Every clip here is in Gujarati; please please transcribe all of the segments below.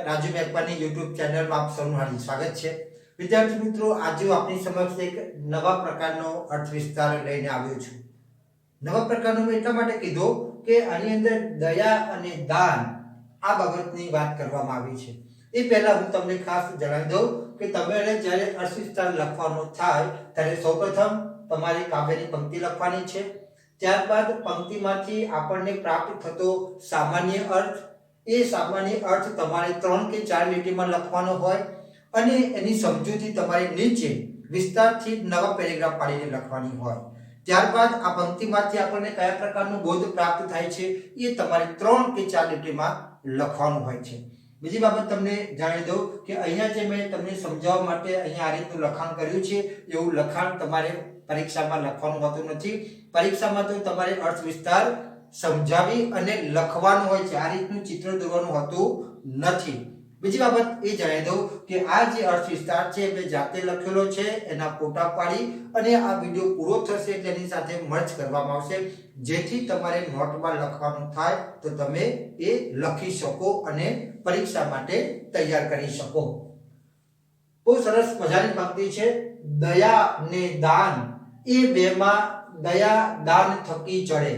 રાજુ મેકવાની YouTube ચેનલમાં આપ સૌનું હાર્દિક સ્વાગત છે। વિદ્યાર્થી મિત્રો, આજે હું આપની સમક્ષ એક નવા પ્રકારનો અર્થ વિસ્તાર લઈને આવ્યો છું। નવા પ્રકારનો મેં એટલા માટે કીધો કે આની અંદર દયા અને દાન આ બાબતની વાત કરવામાં આવી છે। એ પહેલા હું તમને ખાસ જણાવી દઉં કે તમારે જ્યારે અર્થ વિસ્તાર લખવાનો થાય ત્યારે સૌપ્રથમ તમારી કાવ્યની પંક્તિ લખવાની છે। ત્યારબાદ પંક્તિમાંથી આપણને પ્રાપ્ત થતો સામાન્ય અર્થ, એ સામાન્ય અર્થ તમારે 3 કે 4 લીટીમાં લખવાનો હોય અને એની સમજૂતી તમારે નીચે વિસ્તારથી નવા પેરેગ્રાફ પાડીને લખવાની હોય। ત્યારબાદ આ પંક્તિમાંથી આપણને કયા પ્રકારનો બોધ પ્રાપ્ત થાય છે એ તમારે 3 કે 4 લીટીમાં લખવાનું હોય છે। બીજી બાબત તમને જાણી દઉં કે અહીંયા જે મેં તમને સમજાવવા માટે અહીંયા આ રીતનું લખાણ કર્યું છે, એવું લખાણ તમારે પરીક્ષામાં લખવાનું હોતું નથી। પરીક્ષામાં તો તમારે અર્થ વિસ્તાર સમજાવી અને લખવાનું હોય છે, આ રીતનું ચિત્ર દોરવાનું હોતું નથી। બીજી બાબત એ જણાવી દઉં કે આ જે અર્થ વિસ્તાર છે મેં જાતે લખેલો છે, એના ફોટા પાડી અને આ વિડિયો પૂરો થશે એટલે એની સાથે મર્જ કરવામાં આવશે, જેથી તમારે નોટમાં લખવાનું થાય તો તમે એ લખી શકો અને પરીક્ષા માટે તૈયાર કરી શકો। બહુ સરસ મજાની પંક્તિ છે। દયા ને દાન એ બેમાં દયા દાન થકી ચડે।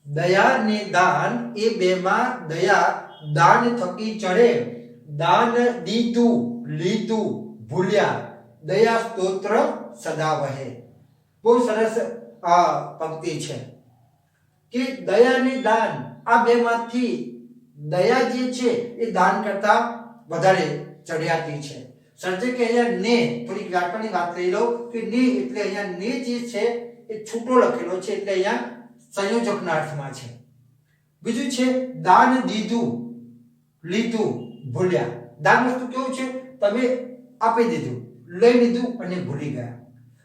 દયા ને દાન એ બેમાં દયા દાન થકી ચડે। દાન દીધું લીધું ભૂલ્યા, દયા સ્તોત્ર સદા વહે। બહુ સરસ આ પંક્તિ છે કે દયા ને દાન આ બેમાંથી દયા જે છે એ દાન કરતા વધારે ચડિયાતી છે। સર્જકે અહીંયા ને થોડી વ્યાકરણની વાત કરી લો કે ને એટલે અહીંયા ને જે છે એ છૂટો લખેલો છે એટલે અહીંયા સંયોજકના અર્થમાં છે। બીજું છે દાન દીધું લીધું ભૂલ્યા। દાન વસ્તુ કેવું છે, તમે આપી દીધું, લઈ લીધું અને ભૂલી ગયા।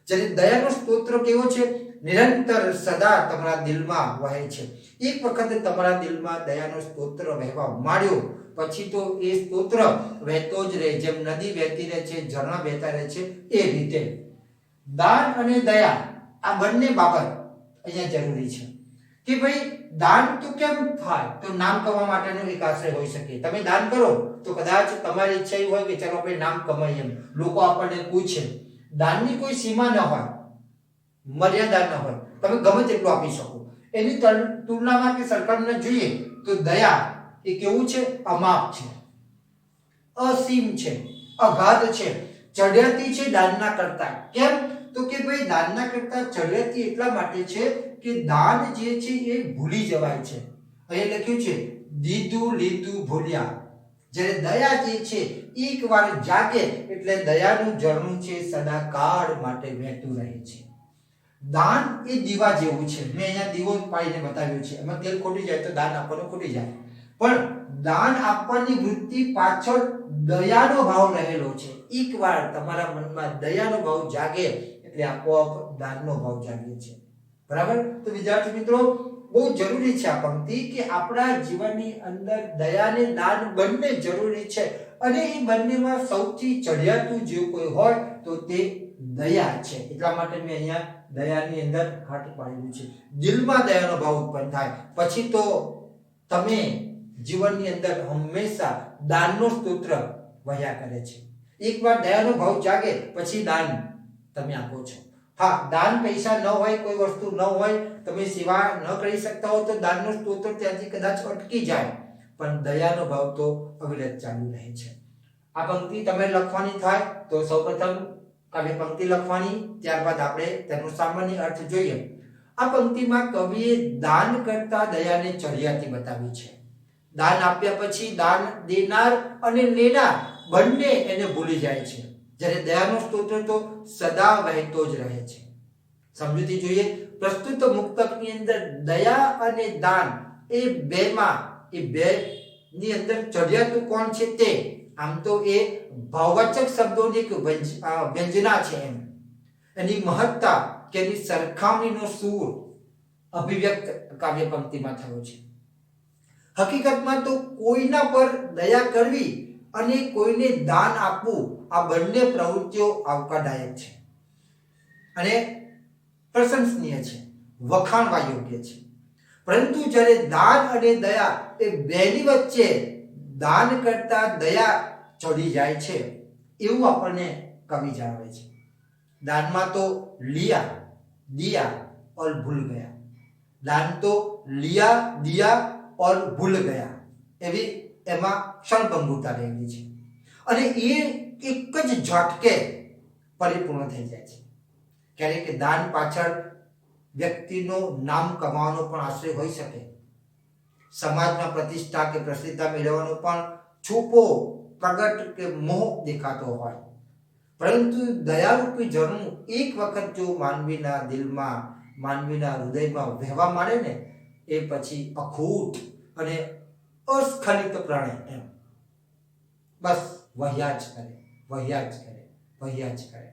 જ્યારે દયાનો સ્તોત્ર કેવો છે, નિરંતર સદા તમારા દિલમાં વહે છે। એક વખત તમારા દિલમાં દયાનો સ્તોત્ર વહેવા માંડ્યો પછી તો એ સ્તોત્ર વહેતો જ રહે, જેમ નદી વહેતી રહે છે, ઝરણા વહેતા રહે છે, એ રીતે દાન અને દયા આ બંને બાબત અહીંયા જરૂરી છે કે ભાઈ દાન તો કેમ થાય, તો નામ કમાવા માટેનો એક આશ્રય હોઈ શકે। તમે દાન કરો તો કદાચ તમારી ઈચ્છા એવી હોય કે ચાલો આપણે નામ કમાઈએ, એમ લોકો આપણને પૂછે। દાનની કોઈ સીમા ન હોય, મર્યાદા ન હોય, તમે ગમે તેટલું આપી શકો। એની તુલનામાં કે સરખામણીમાં જોઈએ તો દયા એ કેવું છે, અમાપ છે, અસીમ છે, અગાધ છે, ચડિયાતી છે દાનના કરતા। કેમ તો કે ભાઈ દાનના કરતા ચડિયાતી એટલા માટે છે કે દાન જે છે એ ભૂલી જવાય છે। અહીં લખ્યું છે દીધું લીધું ભૂલ્યા। જ્યારે દયા જે છે એકવાર જાગે એટલે દયાનું ઝરણું છે સદાકાળ માટે વહેતું રહે છે। દાન એ દીવા જેવું છે। મેં અહીંયા દીવો પાડીને બતાવ્યું છે, એમાં તેલ ખોટી જાય તો દાન આપવાનું ખોટી જાય, પણ દાન આપવાની વૃત્તિ પાછળ દયાનો ભાવ રહેલો છે। એકવાર તમારા મનમાં દયાનો ભાવ જાગે એટલે આપોઆપ દાનનો ભાવ જાગે છે। બરાબર? તો વિદ્યાર્થી મિત્રો, બહુ જરૂરી છે આ પંક્તિ કે આપણા જીવનની અંદર દયા અને દાન બંને જરૂરી છે અને એ બંનેમાં સૌથી ચડિયાતું જે કોઈ હોય તો તે દયા છે। એટલા માટે મેં અહીંયા દયાની અંદર હાથ પાડેલું છે। દિલમાં દયાનો ભાવ ઉત્પન્ન થાય પછી તો તમે જીવનની અંદર હંમેશા દાનનો સ્તોત્ર વહ્યા કરે છે। એકવાર દયાનો ભાવ જાગે પછી દાન તમે આપો છો। હા, દાન પૈસા ન હોય, કોઈ વસ્તુ ન હોય, તમે સેવા ન કરી શકતા હો તો દાનનો સ્તોત્ર ત્યાંથી કદાચ અટકી જાય, પણ દયાનો ભાવ તો અવિરત ચાલુ રહે છે। આ પંક્તિ તમે લખવાની થાય તો સૌપ્રથમ કાવ્ય પંક્તિ લખવાની, ત્યારબાદ આપણે તેનો સામાન્ય અર્થ જોઈએ। આ પંક્તિમાં કવિએ દાન કરતા દયાને ચડિયાતી બતાવી છે। દાન આપ્યા પછી દાન દેનાર અને લેનાર બંને એને ભૂલી જાય છે, જ્યારે દયાનો સ્તોત્ર તો સદા વહેતો જ રહે છે। સમજૂતી જોઈએ। પ્રસ્તુત મુક્તકની અંદર દયા અને દાન એ બેમાં એ બે ની અંદર ચડિયાતું કોણ છે તે, આમ તો એ ભાવવાચક શબ્દોની એક વ્યંજના છે, એમ એની મહત્તા કે એની સરખામણીનો સૂર અભિવ્યક્ત કાવ્ય પંક્તિમાં થયો છે। હકીકતમાં તો કોઈના પર દયા કરવી અને કોઈને દાન આપવું આ બંને પ્રવૃત્તિઓ આવકારદાયક છે અને પ્રશંસનીય છે, વખાણવા યોગ્ય છે। પરંતુ જ્યારે દાન અને દયા એ બેની વચ્ચે દાન કરતા દયા ચડી જાય છે એવું આપણને કવિ જણાવે છે. દાનમાં તો લિયા દિયા और भूल गया, दान तो लिया दिया और भूल गया એવી એમાં ક્ષણભંગુરતા રહેલી છે અને એ એક જ ઝટકે પરિપૂર્ણ થઈ જાય છે. ક્યારેક દાન પાછળ વ્યક્તિનું નામ કમાવાનો પણ આશ્રય હોઈ શકે, સમાજમાં પ્રતિષ્ઠા કે પ્રસિદ્ધતા મેળવવાનો પણ છુપો પ્રગટ કે મોહ દેખાતો હોય, પરંતુ દયારૂપી ઝરણું એક વખત જો માનવીના દિલમાં માનવીના હૃદયમાં વહેવા માંડે ને એ પછી અખૂટ અને અસ્ખલિત પ્રણય એમ બસ વહ્યા જ કરે, વહ્યા જ કરે, વહ્યા જ કરે.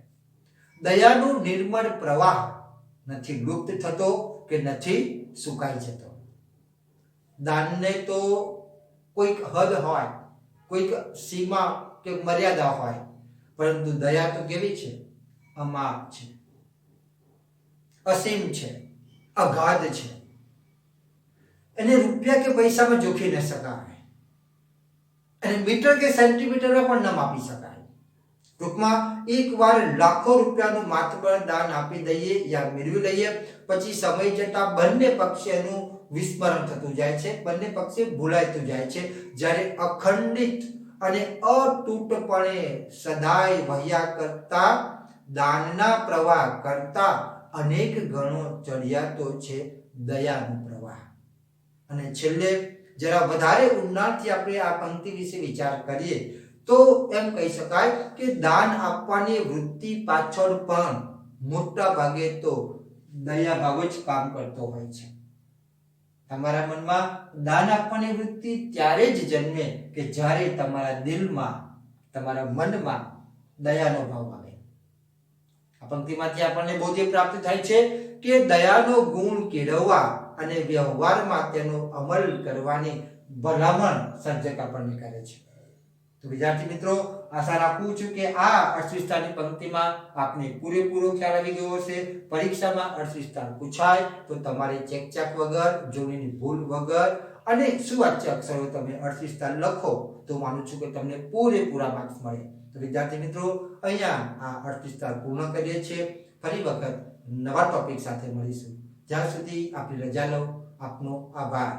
દયાનો નિર્મળ પ્રવાહ નથી લુપ્ત થતો કે નથી સુકાઈ જતો. દાનને તો કોઈક હદ હોય, કોઈક સીમા કે મર્યાદા હોય, પરંતુ દયા તો કેવી છે? અમાપ છે, અસીમ છે, અગાધ છે. એને રૂપિયા કે પૈસામાં જોખી ન શકાય અને મીટર કે સેન્ટીમીટરમાં પણ ન માપી શકાય. ટૂંકમાં એકવાર લાખો રૂપિયાનું માત્ર દાન આપી દઈએ યા મેળવી લઈએ પછી સમય જતા બંને પક્ષે એનું વિસ્મરણ થતું જાય છે, બંને પક્ષે ભૂલાતું જાય છે. જ્યારે અખંડિત અને અતૂટપણે સદાય વહ્યા કરતા દાનના પ્રવાહ કરતા અનેક ગણો ચડિયાતો છે દયાનો પ્રવાહ. અને છેલ્લે જરા વધારે ઊંડાણથી આપણે આ પંક્તિ વિશે વિચાર કરીએ તો એમ કહી શકાય કે દાન આપવાની વૃત્તિ પાછળ પણ મોટા ભાગે તો દયા ભાવ જ કામ કરતો હોય છે. તમારા મનમાં દાન આપવાની વૃત્તિ ત્યારે જ જન્મે કે જ્યારે તમારા દિલમાં, તમારા મનમાં દયાનો ભાવ આવે. આ પંક્તિમાંથી આપણને બોધ્ય પ્રાપ્ત થાય છે કે દયાનો ગુણ કેળવવા અને વ્યવહારમાં તેનો અમલ કરવાની ભલામણ સર્જક આપણને કરે છે. તો વિદ્યાર્થી મિત્રો, આશા રાખું છું કે આ અર્થવિસ્તારની પંક્તિમાં આપને પૂરેપૂરો ખ્યાલ આવી ગયો હશે. પરીક્ષામાં અર્થવિસ્તાર પૂછાય તો તમારે ચેકચાક વગર, જોડણીની ભૂલ વગર અને સુવાચ્ય અક્ષરો તમે અર્થવિસ્તાર લખો તો માનું છું કે તમને પૂરેપૂરા માર્ક્સ મળે. તો વિદ્યાર્થી મિત્રો, અહીંયા આ અર્થવિસ્તાર પૂર્ણ કરીએ છીએ. ફરી વખત નવા ટોપિક સાથે મળીશું. જ્યાં સુધી આપની રજા લો. આપનો આભાર.